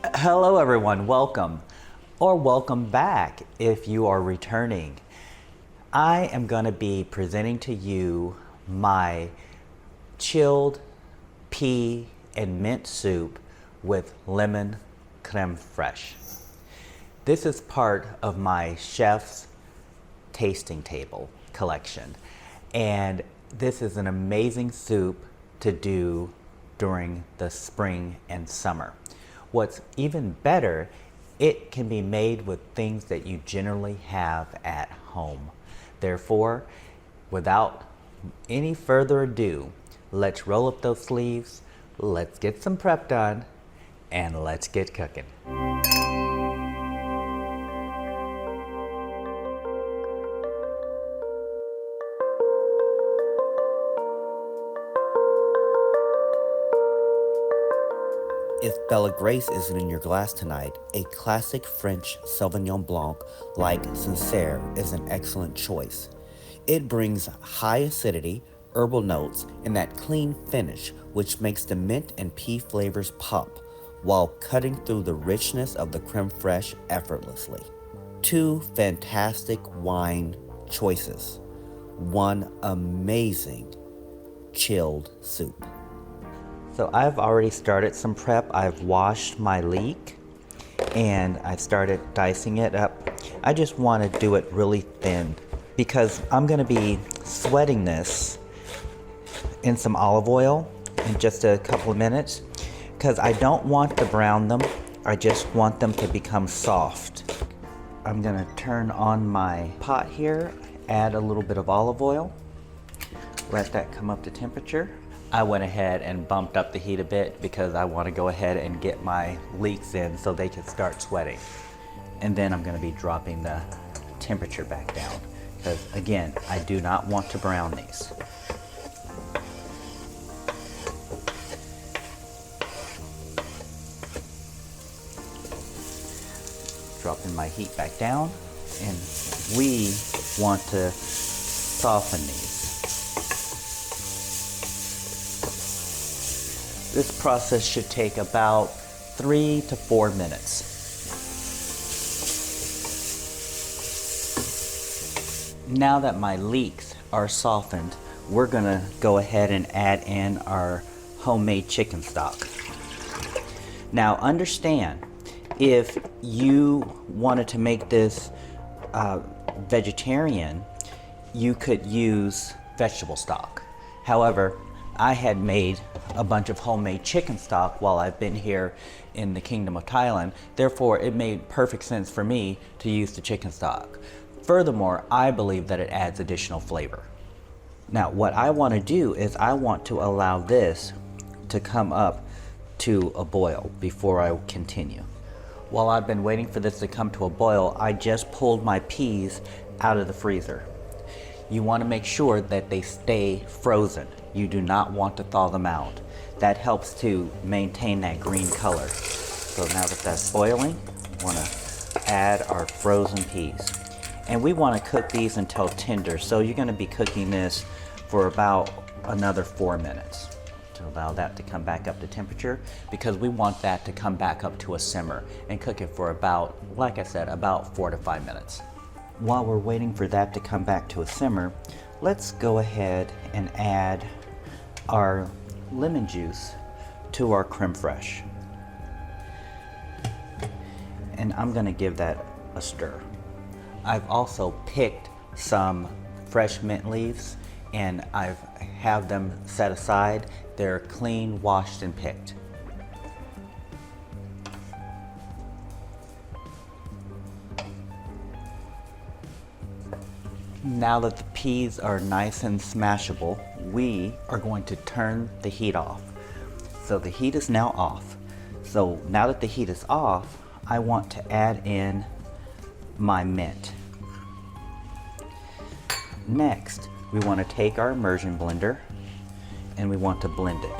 Hello everyone, welcome or welcome back if you are returning. I am going to be presenting to you my chilled pea and mint soup with lemon crème fraîche. This is part of my chef's tasting table collection, and this is an amazing soup to do during the spring and summer. What's even better, it can be made with things that you generally have at home. Therefore, without any further ado, let's roll up those sleeves, let's get some prep done, and let's get cooking. If Bella Grace isn't in your glass tonight, a classic French Sauvignon Blanc like Sancerre is an excellent choice. It brings high acidity, herbal notes, and that clean finish which makes the mint and pea flavors pop while cutting through the richness of the crème fraîche effortlessly. Two fantastic wine choices. One amazing chilled soup. So I've already started some prep. I've washed my leek and I've started dicing it up. I just want to do it really thin because I'm going to be sweating this in some olive oil in just a couple of minutes because I don't want to brown them. I just want them to become soft. I'm going to turn on my pot here, add a little bit of olive oil, let that come up to temperature. I went ahead and bumped up the heat a bit because I want to go ahead and get my leeks in so they can start sweating. And then I'm going to be dropping the temperature back down because, again, I do not want to brown these. Dropping my heat back down, and we want to soften these. This process should take about 3 to 4 minutes. Now that my leeks are softened, we're gonna go ahead and add in our homemade chicken stock. Now understand, if you wanted to make this vegetarian, you could use vegetable stock. However, I had made a bunch of homemade chicken stock while I've been here in the Kingdom of Thailand. Therefore, it made perfect sense for me to use the chicken stock. Furthermore, I believe that it adds additional flavor. Now, what I want to do is I want to allow this to come up to a boil before I continue. While I've been waiting for this to come to a boil, I just pulled my peas out of the freezer. You want to make sure that they stay frozen. You do not want to thaw them out. That helps to maintain that green color. So now that that's boiling, we want to add our frozen peas. And we want to cook these until tender. So you're going to be cooking this for about another 4 minutes to allow that to come back up to temperature, because we want that to come back up to a simmer and cook it for about, like I said, about 4 to 5 minutes. While we're waiting for that to come back to a simmer, let's go ahead and add our lemon juice to our crème fraîche. And I'm going to give that a stir. I've also picked some fresh mint leaves and I have them set aside. They're clean, washed, and picked. Now that the peas are nice and smashable, we are going to turn the heat off. So the heat is now off. So now that the heat is off, I want to add in my mint. Next, we want to take our immersion blender and we want to blend it.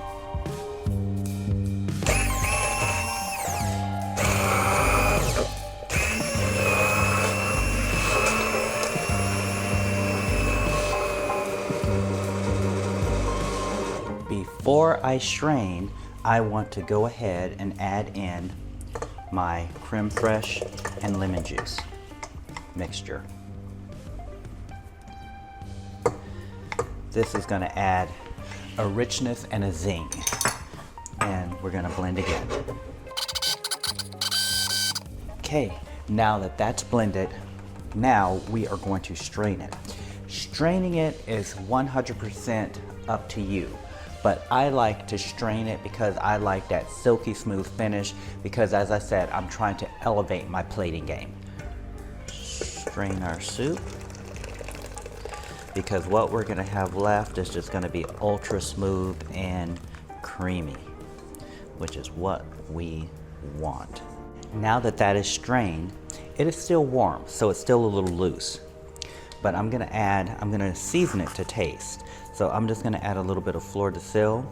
Before I strain, I want to go ahead and add in my crème fraîche and lemon juice mixture. This is going to add a richness and a zing, and we're going to blend again. Okay, now that that's blended, now we are going to strain it. Straining it is 100% up to you, but I like to strain it because I like that silky smooth finish, because as I said, I'm trying to elevate my plating game. Strain our soup, because what we're gonna have left is just gonna be ultra smooth and creamy, which is what we want. Now that that is strained, it is still warm, so it's still a little loose. But I'm gonna season it to taste. So I'm just gonna add a little bit of fleur de sel.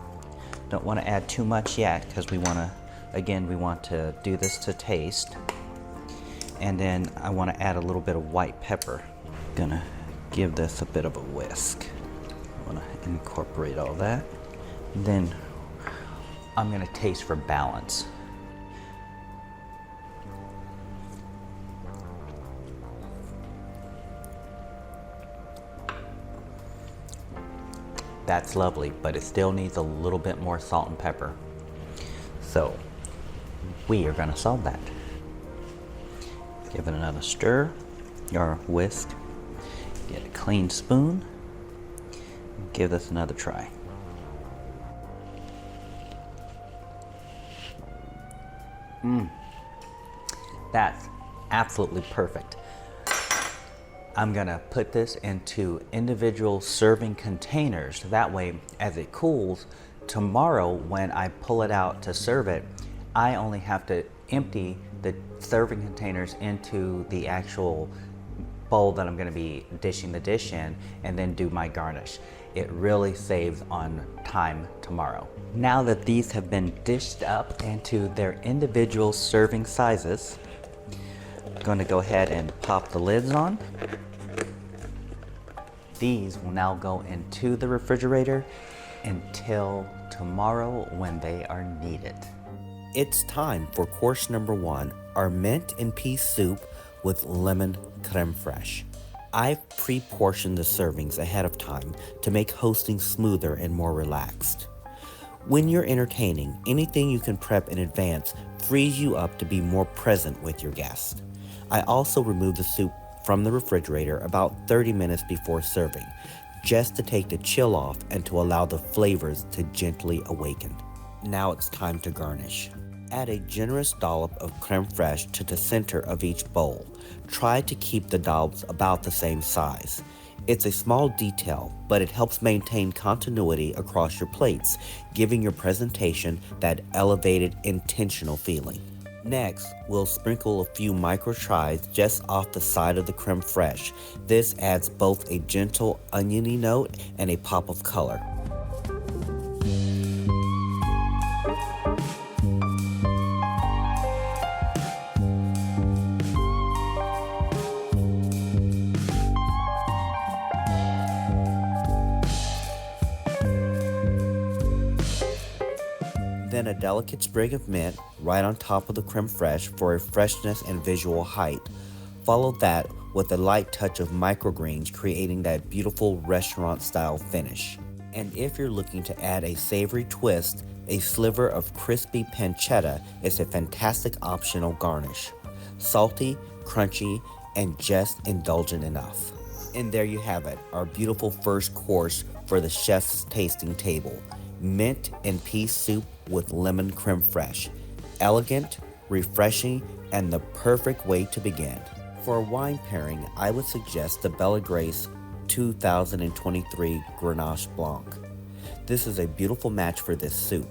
Don't wanna add too much yet, because we want to do this to taste. And then I wanna add a little bit of white pepper. Gonna give this a bit of a whisk. I wanna incorporate all that. Then I'm gonna taste for balance. That's lovely, but it still needs a little bit more salt and pepper. So we are gonna solve that. Give it another stir or whisk. Get a clean spoon. Give this another try. That's absolutely perfect. I'm gonna put this into individual serving containers. That way, as it cools, tomorrow when I pull it out to serve it, I only have to empty the serving containers into the actual bowl that I'm gonna be dishing the dish in, and then do my garnish. It really saves on time tomorrow. Now that these have been dished up into their individual serving sizes, I'm gonna go ahead and pop the lids on. These will now go into the refrigerator until tomorrow when they are needed. It's time for course number 1, our mint and pea soup with lemon crème fraîche. I've pre-portioned the servings ahead of time to make hosting smoother and more relaxed. When you're entertaining, anything you can prep in advance frees you up to be more present with your guests. I also remove the soup from the refrigerator about 30 minutes before serving, just to take the chill off and to allow the flavors to gently awaken. Now it's time to garnish. Add a generous dollop of crème fraîche to the center of each bowl. Try to keep the dollops about the same size. It's a small detail, but it helps maintain continuity across your plates, giving your presentation that elevated, intentional feeling. Next, we'll sprinkle a few micro chives just off the side of the crème fraîche. This adds both a gentle oniony note and a pop of color. Then a delicate sprig of mint right on top of the crème fraîche for a freshness and visual height. Follow that with a light touch of microgreens, creating that beautiful restaurant-style finish. And if you're looking to add a savory twist, a sliver of crispy pancetta is a fantastic optional garnish. Salty, crunchy, and just indulgent enough. And there you have it, our beautiful first course for the chef's tasting table. Mint and pea soup with lemon crème fraîche. Elegant, refreshing, and the perfect way to begin. For a wine pairing, I would suggest the Belle Grace 2023 Grenache Blanc. This is a beautiful match for this soup.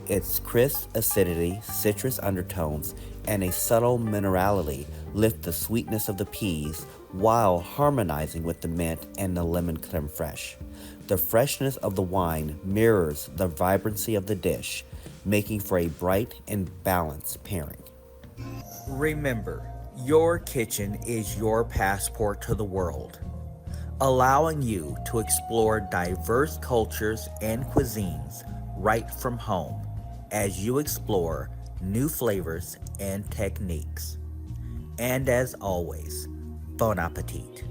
Its crisp acidity, citrus undertones, and a subtle minerality lift the sweetness of the peas while harmonizing with the mint and the lemon crème fraîche. The freshness of the wine mirrors the vibrancy of the dish, making for a bright and balanced pairing. Remember, your kitchen is your passport to the world, allowing you to explore diverse cultures and cuisines right from home as you explore new flavors, and techniques. And as always, bon appetit.